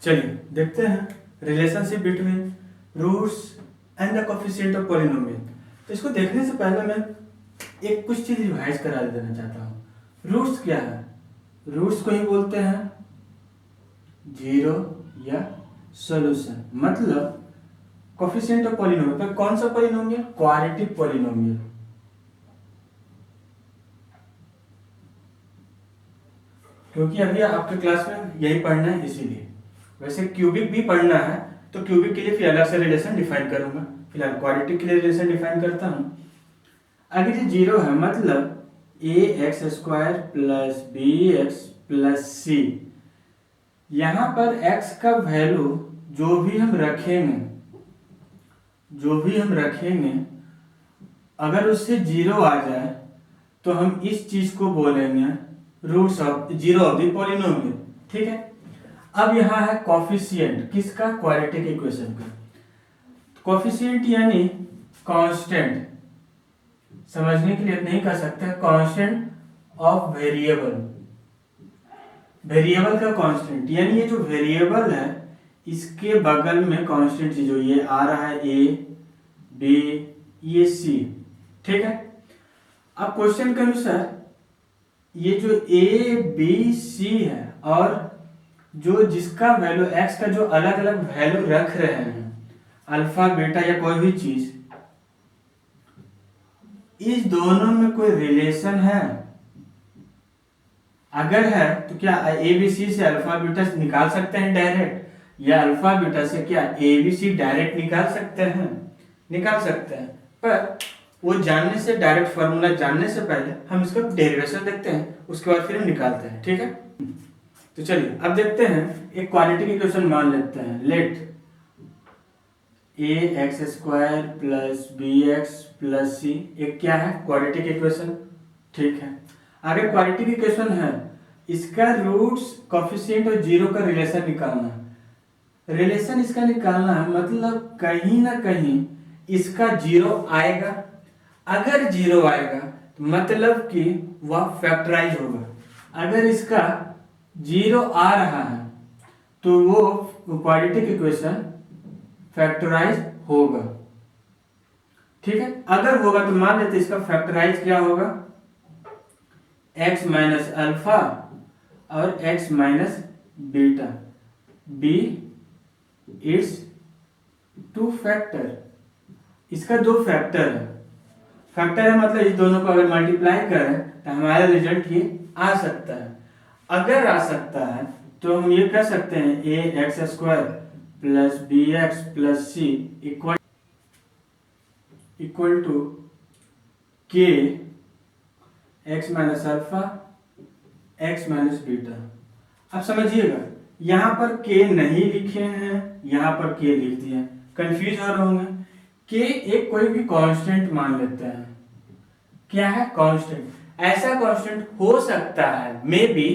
चलिए देखते हैं relationship between roots and the coefficient of polynomial. तो इसको देखने से पहले मैं एक कुछ चीज रिवाइज करा देना चाहता हूँ। रूट्स क्या है? रूट्स को ही बोलते हैं जीरो या सॉल्यूशन। मतलब कोफिशिएंट ऑफ पॉलिनोमियल पर कौन सा पॉलिनोमियल? Quadratic polynomial. क्योंकि अभी आपके क्लास में यही पढ़ना है, इसीलिए। वैसे क्यूबिक भी पढ़ना है, तो क्यूबिक के लिए फिर अलग से रिलेशन डिफाइन करूंगा। फिलहाल क्वाड्रेटिक के लिए रिलेशन डिफाइन करता हूँ। अगर ये जीरो है मतलब a x square plus b x plus c, यहाँ पर x का वैल्यू जो भी हम रखेंगे अगर उससे जीरो आ जाए तो हम इस चीज को बोलेंगे roots of zero of the polynomial. ठीक है। अब यहाँ है कोफिशिएंट किसका? क्वाड्रेटिक इक्वेशन का। कोफिशिएंट यानी कांस्टेंट। समझने के लिए नहीं कर सकते, कांस्टेंट ऑफ वेरिएबल। वेरिएबल का कांस्टेंट यानी ये जो वेरिएबल है इसके बगल में कांस्टेंट चीज हो, ये आ रहा है ए बी ये सी। ठीक है। अब क्वेश्चन के अनुसार ये जो ए बी सी है और जो जिसका वैल्यू एक्स का जो अलग अलग वैल्यू रख रहे हैं अल्फा बीटा या कोई भी चीज, इस दोनों में कोई रिलेशन है? अगर है तो क्या ए बी सी से अल्फा बीटा निकाल सकते हैं डायरेक्ट, या अल्फा बीटा से क्या ए बी सी डायरेक्ट निकाल सकते हैं? निकाल सकते हैं। पर वो जानने से, डायरेक्ट फॉर्मूला जानने से पहले हम इसका डेरिवेशन देखते हैं, उसके बाद फिर हम निकालते हैं। ठीक है। तो चलिए अब देखते हैं एक क्वाड्रेटिक इक्वेशन मान लेते हैं। Let a x square plus b x plus c एक क्या है? Quadratic equation. ठीक है। अगर क्वाड्रेटिक इक्वेशन है, इसका रूट्स कोफिशिएंट और जीरो का रिलेशन निकालना है। रिलेशन इसका निकालना है मतलब कहीं ना कहीं इसका जीरो आएगा। अगर जीरो आएगा तो मतलब कि वह फैक्टराइज होगा। अगर इसका जीरो आ रहा है तो वो क्वाड्रेटिक इक्वेशन फैक्टराइज होगा। ठीक है। अगर होगा तो मान लेते इसका फैक्टराइज क्या होगा? x माइनस अल्फा और x minus beta be its two factor. इसका दो फैक्टर है। फैक्टर है मतलब इस दोनों को अगर मल्टीप्लाई करें तो हमारा रिजल्ट ये आ सकता है। अगर आ सकता है तो हम ये कह सकते हैं a x square plus b x plus c equal to k x minus alpha x minus beta. अब समझिएगा यहाँ पर के नहीं लिखे हैं, यहाँ पर के लिख दिए, कंफ्यूज हो रहे होंगे। के एक कोई भी कांस्टेंट मान लेते हैं। क्या है? कांस्टेंट। ऐसा कांस्टेंट हो सकता है मे बी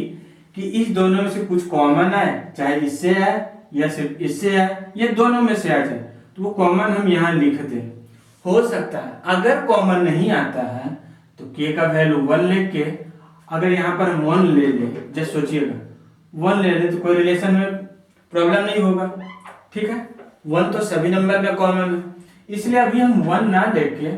कि इस दोनों में से कुछ कॉमन आए, चाहे इससे आए या सिर्फ इससे आए या दोनों में से आ जाए, तो वो कॉमन हम यहाँ लिख दें। हो सकता है। अगर कॉमन नहीं आता है तो के का वैल्यू 1 लेके, अगर यहाँ पर हम 1 ले लें, जस्ट सोचिएगा 1 ले लें तो कोई रिलेशन में प्रॉब्लम नहीं होगा। ठीक है। 1 तो सभी नंबर का कॉमन है, इसलिए अभी हम 1 ना लेके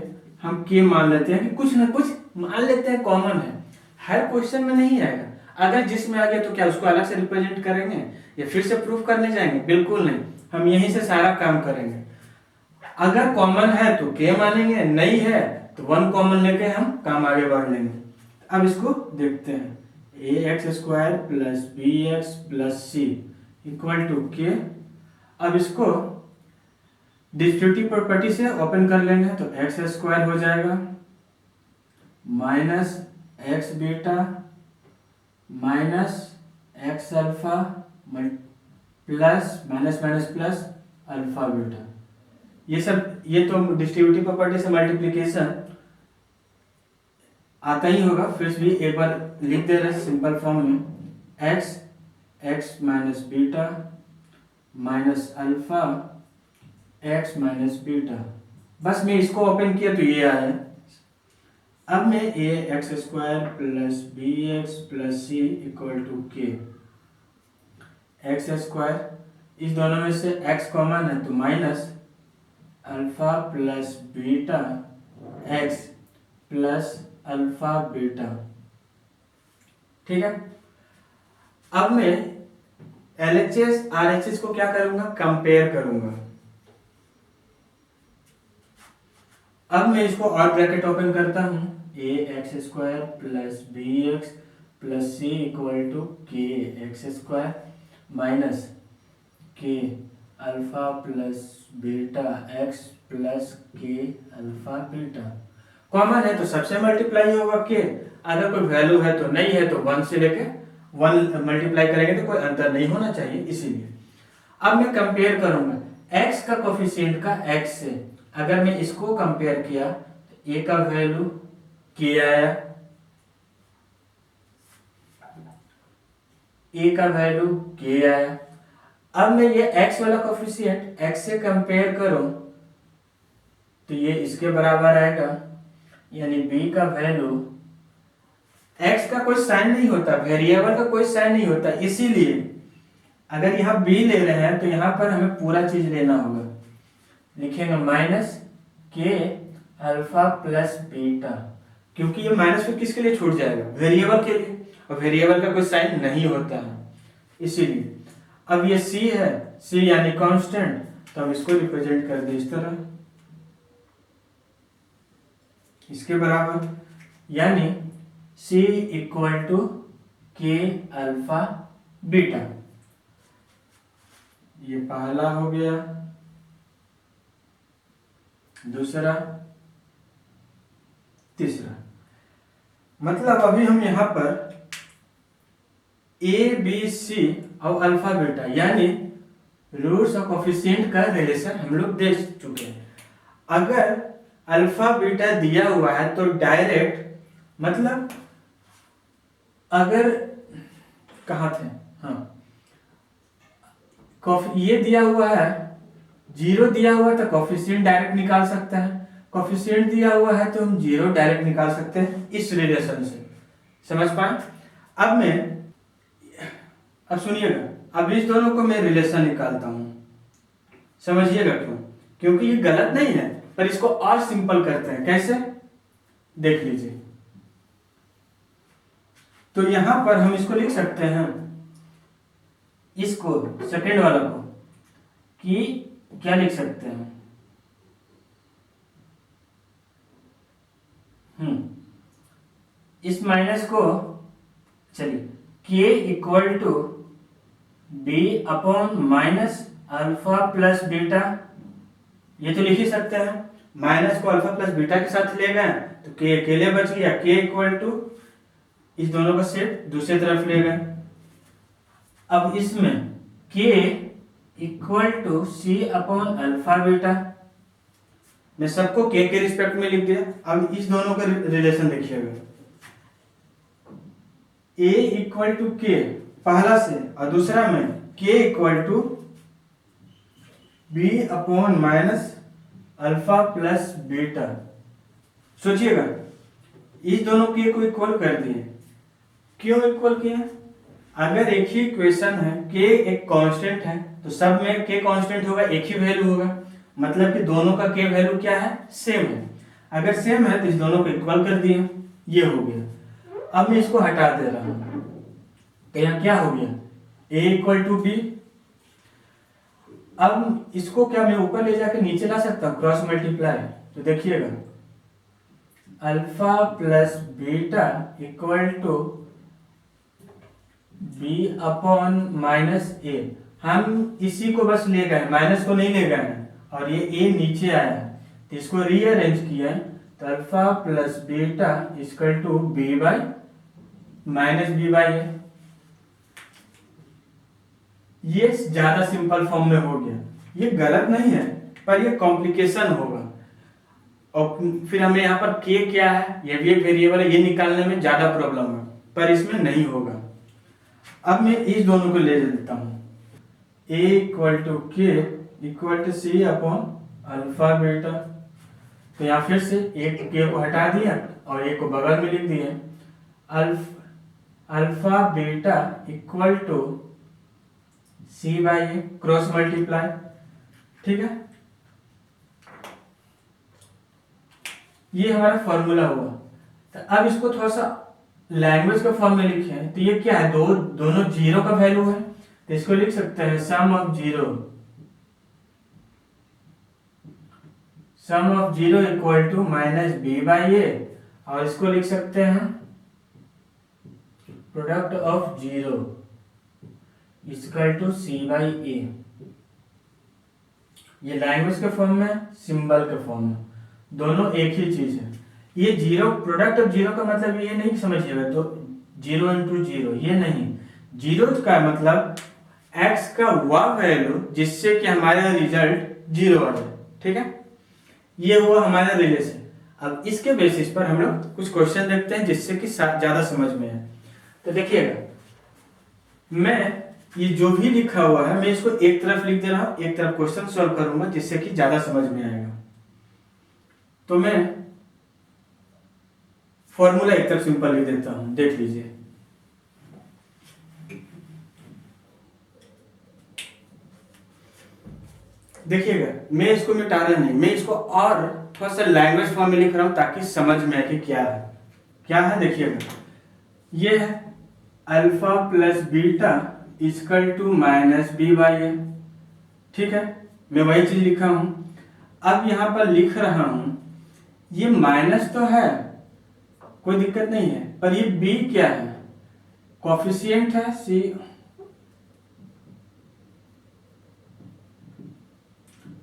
हम के मान लेते हैं कि कुछ ना कुछ मान लेते हैं कॉमन है। हर क्वेश्चन में नहीं आएगा। अगर जिसमें आ गया तो क्या उसको अलग से रिप्रेजेंट करेंगे या फिर से प्रूफ करने जाएंगे? बिल्कुल नहीं, हम यहीं से सारा काम करेंगे। अगर कॉमन है तो के मानेंगे, नहीं है तो 1 कॉमन लेके हम काम आगे बढ़ लेंगे। अब इसको देखते हैं। A x square plus b x plus c equal to k. अब इसको डिस्ट्रीब्यूटिव प्रॉपर्टी से ओपन कर लेंगे तो एक्स स्क्वायर हो जाएगा minus x beta minus x alpha plus minus minus plus alpha beta. ये तो डिस्ट्रीब्यूटिव प्रॉपर्टी से मल्टीप्लिकेशन आता ही होगा, फिर भी एक बार लिख दे रहे सिंपल फॉर्म में। X x minus beta minus alpha x minus beta. बस मैं इसको ओपन किया तो ये आया। अब मैं a x square plus b x plus c equal to k. X square इस दोनों में से x कॉमन है तो minus alpha plus beta x plus alpha beta. ठीक है, अब मैं LHS RHS को क्या करूंगा, कंपेयर करूंगा। अब मैं इसको और ब्रैकेट ओपन करता हूं, ax² plus bx plus c equal to kx² minus k alpha plus beta x plus k alpha beta. Common है तो सबसे मल्टीप्लाई होगा k, अगर कोई वैल्यू है तो नहीं है तो 1 से लेके 1 मल्टीप्लाई करेंगे तो कोई अंतर नहीं होना चाहिए, इसीलिए। अब मैं कंपेयर करूंगा x का कोफिशिएंट का x से। अगर मैं इसको कंपेयर किया तो a का वैल्यू k आया, a का वैल्यू k आया। अब मैं ये x वाला कोफिशिएंट x से कंपेयर करूं तो ये इसके बराबर आएगा, यानी b का वैल्यू, x का कोई साइन नहीं होता, वेरिएबल का कोई साइन नहीं होता, इसीलिए अगर यहाँ b ले रहे हैं तो यहाँ पर हमें पूरा चीज लेना होगा। लिखेंगे minus k alpha plus beta, क्योंकि ये माइनस फिर किसके लिए छूट जाएगा, वेरिएबल के लिए, और वेरिएबल का कोई साइन नहीं होता है, इसीलिए। अब ये c है, c यानी कांस्टेंट, तो हम इसको रिप्रेजेंट कर दें इस तरह, इसके बराबर, यानी c equal to k alpha beta. ये पहला हो गया, दूसरा, तीसरा। मतलब अभी हम यहां पर a b c और अल्फा बीटा यानी रूट्स और कोफिशिएंट का रिलेशन हम लोग देख चुके हैं। अगर अल्फा बीटा दिया हुआ है तो डायरेक्ट, मतलब अगर कहाँ थे, हाँ, ये दिया हुआ है, 0 दिया हुआ है तो कोफिशिएंट डायरेक्ट निकाल सकते हैं, कोफिशिएंट दिया हुआ है तो हम 0 डायरेक्ट निकाल सकते हैं इस रिलेशन से। समझ पाए? अब सुनिएगा, अब इस दोनों को मैं रिलेशन निकालता हूं, समझिएगा क्यों, क्योंकि ये गलत नहीं है, पर इसको और सिंपल करते हैं। कैसे, देख लीजिए। तो यहां पर हम इसको लिख सकते हैं, इसको सेकेंड वाला को, कि क्या लिख सकते हैं, इस माइनस को, चलिए, k equal to b upon minus alpha plus beta, ये तो लिख ही सकते हैं। माइनस को अल्फा प्लस बीटा के साथ ले गए तो k अकेले बच गया, k इक्वल टू इस दोनों का सेट दूसरी तरफ ले गए। अब इसमें k equal to c upon alpha beta, मैं सबको k के रिस्पेक्ट में लिख दिया। अब इस दोनों का रिलेशन देखिएगा, a इक्वल टू k पहला से, और दूसरा में k equal to b upon minus alpha plus beta. सोचिएगा, इस दोनों k को इक्वल कर दिए। क्यों इक्वल किए? अगर एक ही इक्वेशन है, k एक कांस्टेंट है, तो सब में k कांस्टेंट होगा, एक ही वैल्यू होगा, मतलब कि दोनों का k वैल्यू क्या है, सेम है। अगर सेम है तो इस दोनों को इक्वल कर दिए, ये हो गया। अब मैं इसको हटा दे रहा हूं, तो यहाँ क्या हो गया, a इक्वल टू b। अब इसको क्या मैं ऊपर ले जाकर नीचे ला सकता हूँ, क्रॉस मल्टीप्लाई। तो देखिएगा, alpha plus beta equal to b upon minus a। हम इसी को बस ले गए, माइनस को नहीं ले गए, और ये a नीचे आया, तो इसको रीअरेंज किया, तो alpha plus beta equal to b by minus b by a। ये ज्यादा सिंपल फॉर्म में हो गया। ये गलत नहीं है, पर ये कॉम्प्लिकेशन होगा, और फिर हमें यहाँ पर k क्या है, ये भी एक वेरिएबल है, ये निकालने में ज्यादा प्रॉब्लम है, पर इसमें नहीं होगा। अब मैं इस दोनों को ले लेता हूँ, a equal to k equal to c upon alpha beta. तो यहाँ फिर से एक k को हटा दिया और एक को बगल में लिख दिए, alpha beta equal to c by a cross multiply, ठीक है। ये हमारा फॉर्मूला हुआ। तो अब इसको थोड़ा सा लैंग्वेज का फॉर्म में लिखे हैं, तो ये क्या है, दोनों जीरो का वैल्यू है, तो इसको लिख सकते हैं sum of zero equal to minus b by a, और इसको लिख सकते हैं product of zero equal to c by a. ये लैंग्वेज के फॉर्म में, सिंबल के फॉर्म में, दोनों एक ही चीज है। ये जीरो, प्रोडक्ट ऑफ जीरो का मतलब ये नहीं समझिएगा तो जीरो इंटू जीरो, ये नहीं। जीरो का मतलब एक्स का वह वैल्यू जिससे कि हमारा रिजल्ट जीरो आ जाए, ठीक है। ये हुआ हमारा रिलेशन। अब इसके बेसिस पर हम लोग कुछ क्वेश्चन देखते हैं जिससे कि ज्यादा समझ में आए। तो देखिएगा, मैं ये जो भी लिखा हुआ है मैं इसको एक तरफ लिख दे रहा हूं, एक तरफ क्वेश्चन सॉल्व करूंगा जिससे कि ज्यादा समझ में आएगा। तो मैं फॉर्मूला एक तरफ सिंपल लिख देता हूं, देख लीजिए। देखिएगा, मैं इसको मिटा रहा नहीं, मैं इसको और थोड़ा सा लैंग्वेज फॉर्म में लिख रहा हूं ताकि समझ में आए कि क्या है। क्या है देखिएगा, ये है alpha plus beta equal to minus b by a, ठीक है। मैं वही चीज लिखा हूं। अब यहां पर लिख रहा हूं, ये माइनस तो है, कोई दिक्कत नहीं है, पर ये बी क्या है, कोफिशिएंट है सी,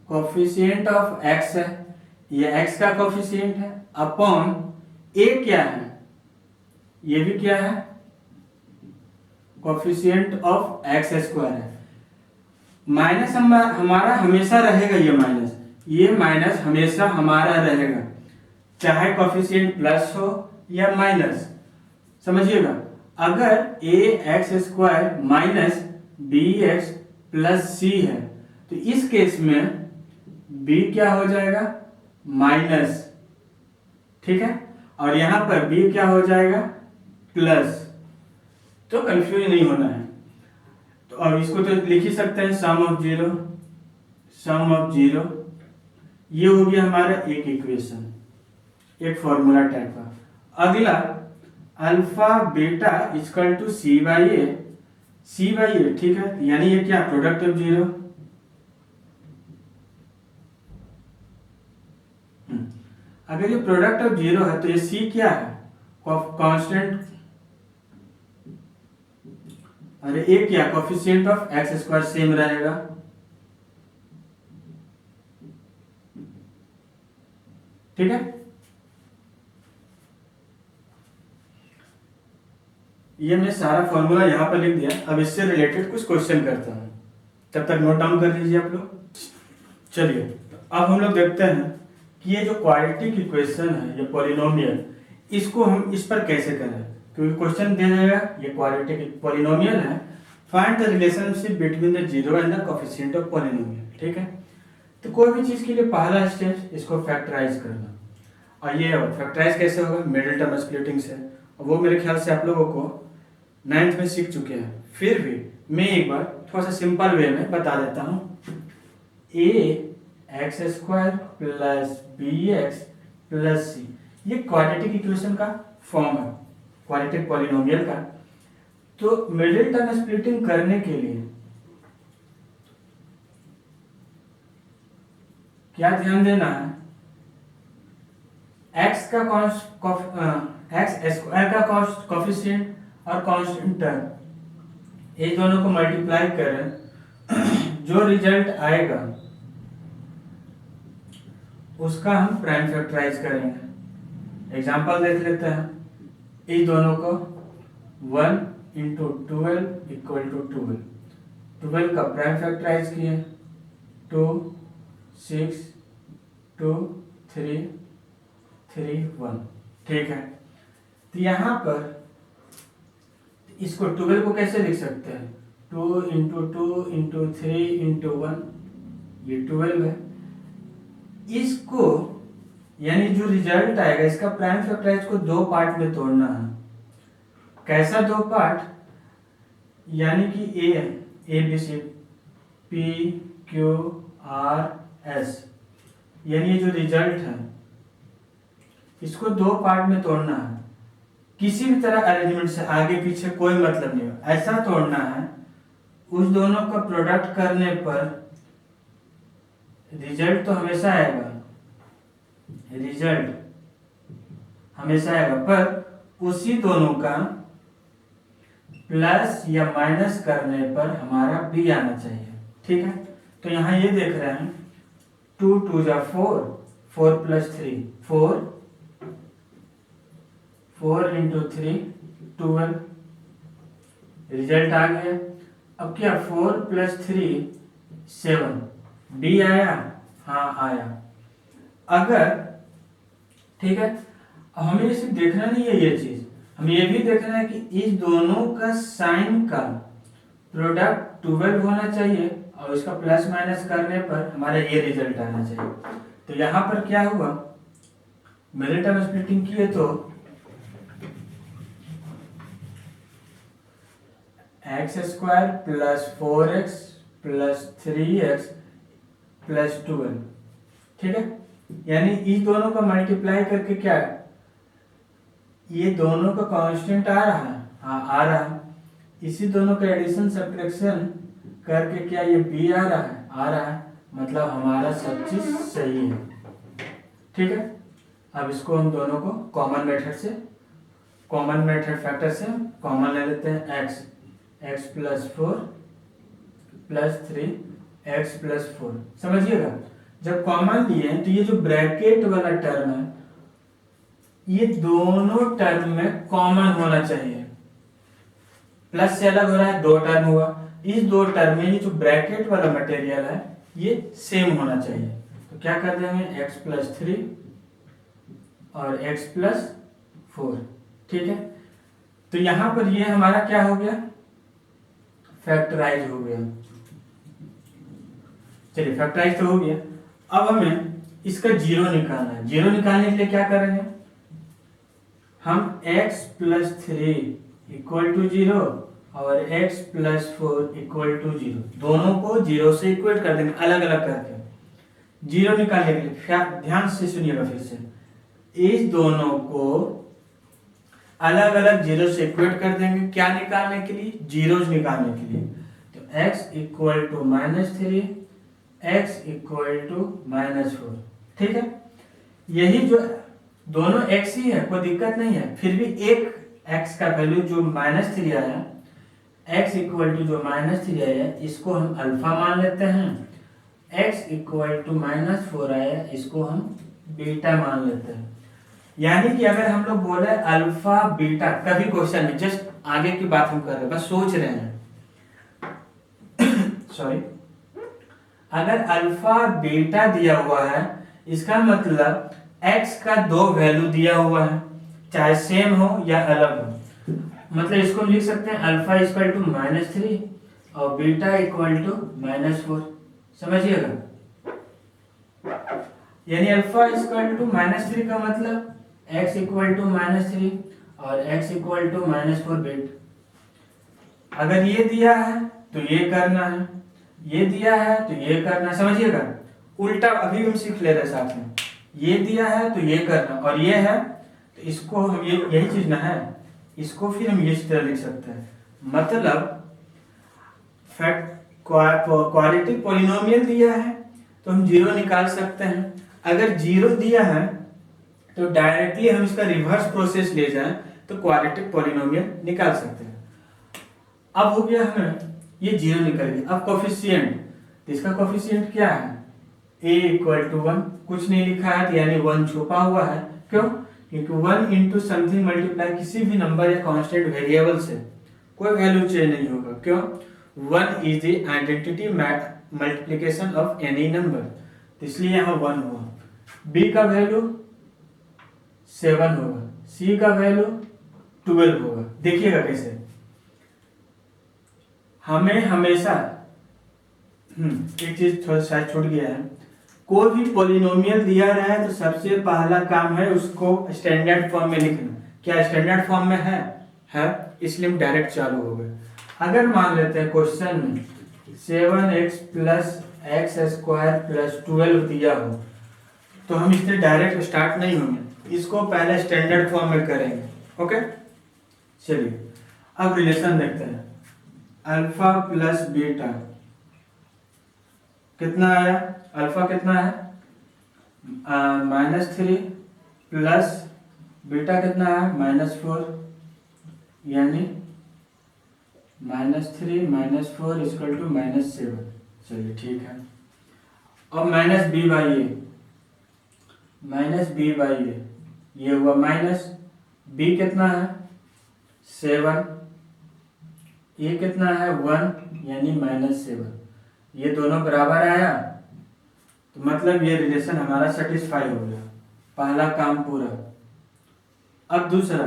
कोफिशिएंट ऑफ एक्स है, ये एक्स का कोफिशिएंट है, अपॉन ए क्या है, ये भी क्या है, कोफिशिएंट ऑफ एक्स स्क्वायर है। माइनस हमारा हमेशा रहेगा, ये माइनस हमेशा हमारा रहेगा, चाहे कोफिशिएंट प्लस हो या माइनस। समझिएगा, अगर a x square minus b x plus c है तो इस केस में b क्या हो जाएगा, माइनस, ठीक है, और यहां पर b क्या हो जाएगा, प्लस। तो कंफ्यूज नहीं होना है। तो अब इसको तो लिख ही सकते हैं सम ऑफ जीरो, ये हो गया हमारा एक इक्वेशन, एक फॉर्मूला टाइप का। अगला alpha beta equal to c by a, ठीक है, यानी ये क्या, प्रोडक्ट ऑफ जीरो। अगर ये प्रोडक्ट ऑफ जीरो है तो ये सी क्या है, कांस्टेंट, अरे ए क्या, coefficient of x square same रहेगा, ठीक है। ये मैं सारा फॉर्मूला यहां पर लिख दिया। अब इससे रिलेटेड कुछ क्वेश्चन करता हूं, तब तक नोट डाउन कर लीजिए आप लोग। चलिए, अब हम लोग देखते हैं कि ये जो क्वाड्रेटिक इक्वेशन है, ये पॉलिनोमियल, इसको हम इस पर कैसे करें, क्योंकि क्वेश्चन दे देगा ये क्वाड्रेटिक पॉलिनोमियल है, find the relationship between the zero and the coefficient of polynomial, ठीक है। तो कोई भी चीज के लिए पहला स्टेप इसको फैक्टराइज करना, और ये फैक्टराइज कैसे होगा, मिडिल टर्म स्प्लिटिंग से, और वो मेरे ख्याल से आप लोगों को 9th में सीख चुके हैं। फिर भी मैं एक बार थोड़ा सा सिंपल वे में बता देता हूँ। A x square plus b x plus c, ये क्वाड्रेटिक इक्वेशन का फॉर्म है, क्वाड्रेटिक पॉलिनोमियल का। तो मिडिल टर्म स्प्लिटिंग करने के लिए क्या ध्यान देना है, एक्स स्क्वायर का कोफिशिएंट और कांस्टेंट टर्म, ये दोनों को मल्टीप्लाई करें, जो रिजल्ट आएगा उसका हम प्राइम फैक्टराइज करेंगे। एग्जांपल देख लेते हैं, इस दोनों को 1 इंटू 12 इक्वल टू 12 का प्राइम फैक्टराइज किए, 2 6 2 3 3 1, ठीक है। तो यहाँ पर इसको 12 को कैसे लिख सकते हैं, 2 इंटू 2 इंटू 3 इंटू 1, ये 12 है। इसको यानी जो रिजल्ट आएगा इसका प्राइम फैक्टराइज को दो पार्ट में तोड़ना है। कैसा दो पार्ट, यानी कि A B C P Q R S, यानी ये जो रिजल्ट है इसको दो पार्ट में तोड़ना है। किसी भी तरह अरेंजमेंट से आगे पीछे कोई मतलब नहीं है, ऐसा तोड़ना है उस दोनों का प्रोडक्ट करने पर रिजल्ट तो हमेशा आएगा, रिजल्ट हमेशा आएगा, पर उसी दोनों का प्लस या माइनस करने पर हमारा बी आना चाहिए। ठीक है, तो यहाँ ये देख रहे हैं 2 2 जा 4, 4 + 3 4, 4 × 3 12, रिजल्ट आ गया। अब क्या 4 + 3 7, बी आया? हाँ आया। अगर ठीक है, अब हमें ये सिर्फ देखना नहीं है ये चीज, हमें ये भी देखना है कि इस दोनों का साइन का प्रोडक्ट 12 होना चाहिए और इसका प्लस माइनस करने पर हमारा ये रिजल्ट आना चाहिए। तो यहाँ पर क्या हुआ, मिडिल टर्म स्प्लिटिंग किए तो x² + 4x + 3x + 12, ठीक है, यानी इस दोनों का मल्टीप्लाई करके क्या है, ये दोनों का कांस्टेंट आ रहा है? हाँ आ रहा है। इसी दोनों का एडिशन सब्ट्रैक्शन करके क्या ये बी आ रहा है? आ रहा है, मतलब हमारा सब चीज सही है। ठीक है, अब इसको हम दोनों को कॉमन मेथड फैक्टर से कॉमन ले लेते हैं। x + 4 + 3x + 4, समझिएगा जब कॉमन लिए हैं तो ये जो ब्रैकेट वाला टर्म है ये दोनों टर्म में कॉमन होना चाहिए। प्लस से अलग हो रहा है, दो टर्म हुआ, इस दो टर्म में ये जो ब्रैकेट वाला मटेरियल है ये सेम होना चाहिए। तो क्या कर देंगे, x + 3 और x + 4, ठीक है। तो यहां पर ये हमारा क्या हो गया, फैक्टराइज हो गया। चलिए फैक्टराइज तो हो गया। अब हमें इसका जीरो निकालना है। जीरो निकालने के लिए क्या करेंगे, हम x + 3 = 0 और x + 4 = 0, दोनों को जीरो से इक्वेट कर देंगे अलग अलग करके। जीरो निकालने के लिए ध्यान से सुनिएगा फिर से, इस दोनों को अलग अलग जीरो से इक्वेट कर देंगे। क्या निकालने के लिए, जीरोज निकालने के लिए। तो x = -3, x = -4, ठीक है। यही जो दोनों x ही है, कोई दिक्कत नहीं है, फिर भी एक x का वैल्यू जो -3 आया, x = जो -3 आया इसको हम अल्फा मान लेते हैं, x = -4 आया इसको हम बीटा मान लेते हैं। यानी कि अगर हम लोग बोले अल्फा बीटा, कभी क्वेश्चन में जस्ट आगे की बात हम कर रहे हैं, बस सोच रहे हैं सॉरी, अगर अल्फा बीटा दिया हुआ है इसका मतलब x का दो वैल्यू दिया हुआ है, चाहे सेम हो या अलग हो। मतलब इसको हम लिख सकते हैं अल्फा = -3 और बीटा = -4, समझिएगा। यानी अल्फा = -3 का मतलब x = -3 और x = -4 बीट। अगर ये दिया है तो ये करना है, ये दिया है तो ये करना है, समझिएगा। उल्टा अभी हम सीख ले रहे साथ में, ये दिया है तो ये करना, और ये है तो इसको हम ये यही चीज ना है, इसको फिर हम इस तरह लिख सकते हैं। मतलब क्वाड्रेटिक पॉलिनोमियल दिया है तो हम जीरो निकाल सकते हैं। अगर जीरो दिया है तो डायरेक्टली हम इसका रिवर्स प्रोसेस ले जाएं तो क्वाड्रेटिक पॉलिनोमियल निकाल सकते हैं। अब हो गया हमें ये जीरो निकल गया। अब कोफिशिएंट, तो इसका कोफिशिएंट क्या है, a = 1, कुछ नहीं लिखा है तो यानी 1 छुपा हुआ है। क्यों, क्योंकि 1 × समथिंग मल्टीप्लाई किसी भी नंबर या कांस्टेंट वेरिएबल से कोई वैल्यू चेंज नहीं होगा। क्यों, 1 is the identity multiplication of any number, तो इसलिए यहाँ 1 हुआ। b का वैल्यू 7 होगा, c का वैल्यू 12 होगा। देखिएगा कैसे, हमें हमेशा एक चीज थोड़ा शायद छूट गया है, कोई भी पॉलिनोमियल दिया रहा है तो सबसे पहला काम है उसको स्टैंडर्ड फॉर्म में लिखना। क्या स्टैंडर्ड फॉर्म में है, इसलिए हम डायरेक्ट चालू हो गए। अगर मान लेते हैं क्वेश्चन में 7x plus x square plus 12 दिया हो तो हम इससे डायरेक्ट स्टार्ट नहीं होंगे, इसको पहले स्टैंडर्ड फॉर्म में करेंगे। ओके, चलिए अब रिलेशन देखते हैं। अल्फा प्लस बीटा कितना आया, अल्फा कितना है -3 प्लस बीटा कितना है -4, यानी -3 -4 इक्वल टू -7। चलिए ठीक है। अब माइनस बी बाई ए ये हुआ माइनस बी कितना है 7, ये कितना है 1 यानी -7। ये दोनों बराबर आया तो मतलब ये रिलेशन हमारा सेटिस्फाई हो गया, पहला काम पूरा। अब दूसरा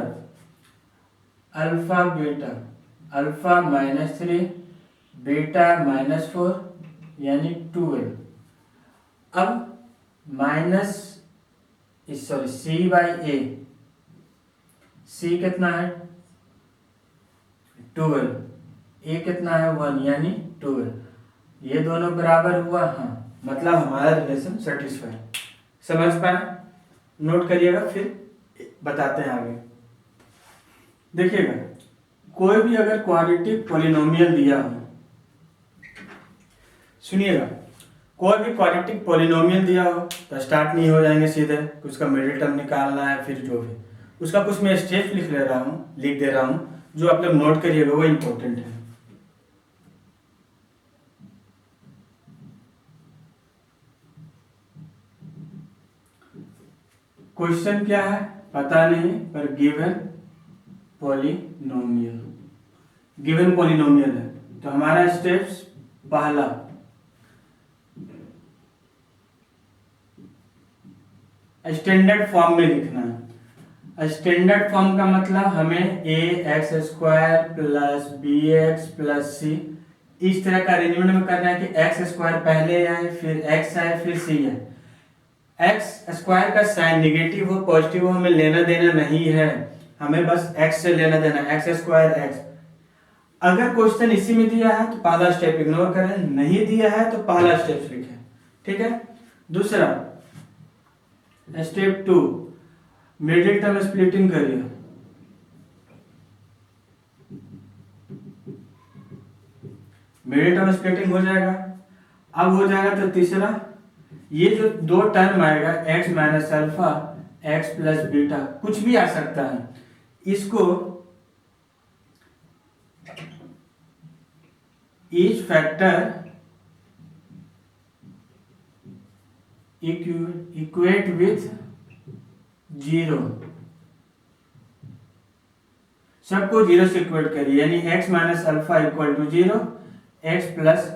अल्फा बीटा, अल्फा -3 बीटा -4 यानी 12। अब सी बाई ए, सी कितना है 12, ए कितना है 1 यानी 12। ये दोनों बराबर हुआ, हाँ मतलब हमारा रिलेशन सेटिस्फाई। समझ पाए, नोट करिएगा फिर बताते हैं आगे। देखिएगा कोई भी अगर क्वाड्रेटिक पॉलिनोमियल दिया हो, सुनिएगा कोई भी क्वाड्रेटिक पॉलिनोमियल दिया हो तो स्टार्ट नहीं हो जाएंगे सीधे, उसका मिडिल टर्म निकालना है, फिर जो भी उसका कुछ मैं स्टेप लिख दे रहा हूँ जो आप लोग नोट करिएगा, वो इम्पोर्टेंट है। क्वेश्चन क्या है पता नहीं, पर गिवन पॉलिनोमियल है तो हमारा स्टेप्स पहला स्टैंडर्ड फॉर्म में लिखना है। स्टैंडर्ड फॉर्म का मतलब हमें a x square plus b x plus c इस तरह का अरेंजमेंट में करना है कि एक्स स्क्वायर पहले आए, फिर एक्स आए, फिर सी आए। एक्स स्क्वायर का साइन निगेटिव हो पॉजिटिव हो हमें लेना देना नहीं है, हमें बस एक्स से लेना देना, एक्स स्क्वायर एक्स। अगर क्वेश्चन इसी में दिया है तो पहला स्टेप इग्नोर करें, नहीं दिया है तो पहला स्टेप लिखें, ठीक है। दूसरा स्टेप 2 मिडिल टर्म स्प्लिटिंग करिए। मिडिल टर्म स्प्लिटिंग हो जाएगा। अब हो जाएगा तो तीसरा ये जो दो टर्म आएगा x minus alpha x plus beta कुछ भी आ सकता है, इसको ईच फैक्टर इक्वेट विथ 0, सबको 0 से इक्वेट करिए, यानी x minus alpha equal to 0, x plus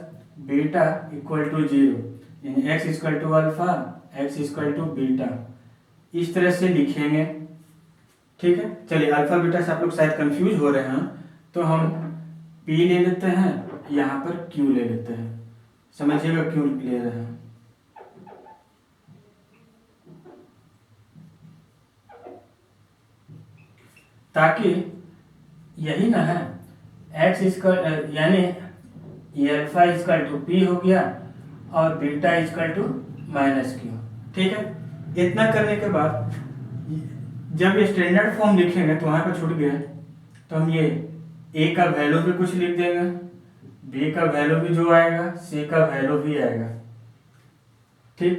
beta equal to 0, यानी x equal to alpha x equal to beta, इस तरह से लिखेंगे, ठीक है। चलिए अल्फा बीटा से आप लोग शायद कंफ्यूज हो रहे हैं तो हम p ले लेते हैं, यहाँ पर q ले लेते हैं, समझिएगा क्यों ले रहे हैं। ताकि यही ना है x इक्वल यानी ये अल्फा इक्वल टू p हो गया और बीटा इक्वल टू -q, ठीक है। इतना करने के बाद जब ये स्टैंडर्ड फॉर्म लिखेंगे तो वहां पर छूट गया तो हम ये a का वैल्यू भी कुछ लिख देंगे, b का वैल्यू भी जो आएगा c का वैल्यू भी आएगा, ठीक।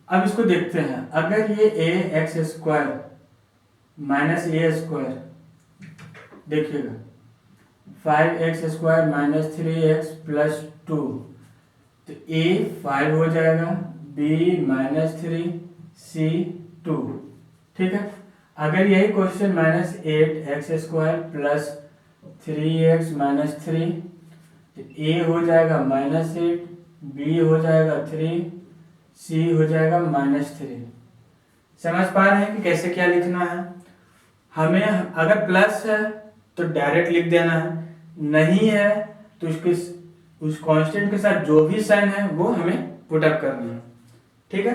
अब इसको देखते हैं, अगर ये a x square minus A square, देखिएगा 5x square minus 3x plus 2, तो a 5 हो जाएगा, b -3, c 2, ठीक है। अगर यही question -8x square plus 3x minus 3, तो a हो जाएगा -8, b हो जाएगा 3, c हो जाएगा -3। समझ पा रहे हैं कि कैसे क्या लिखना है। हमें अगर प्लस है तो डायरेक्ट लिख देना है, नहीं है तो उस कांस्टेंट के साथ जो भी साइन है वो हमें पुट अप करना है, ठीक है।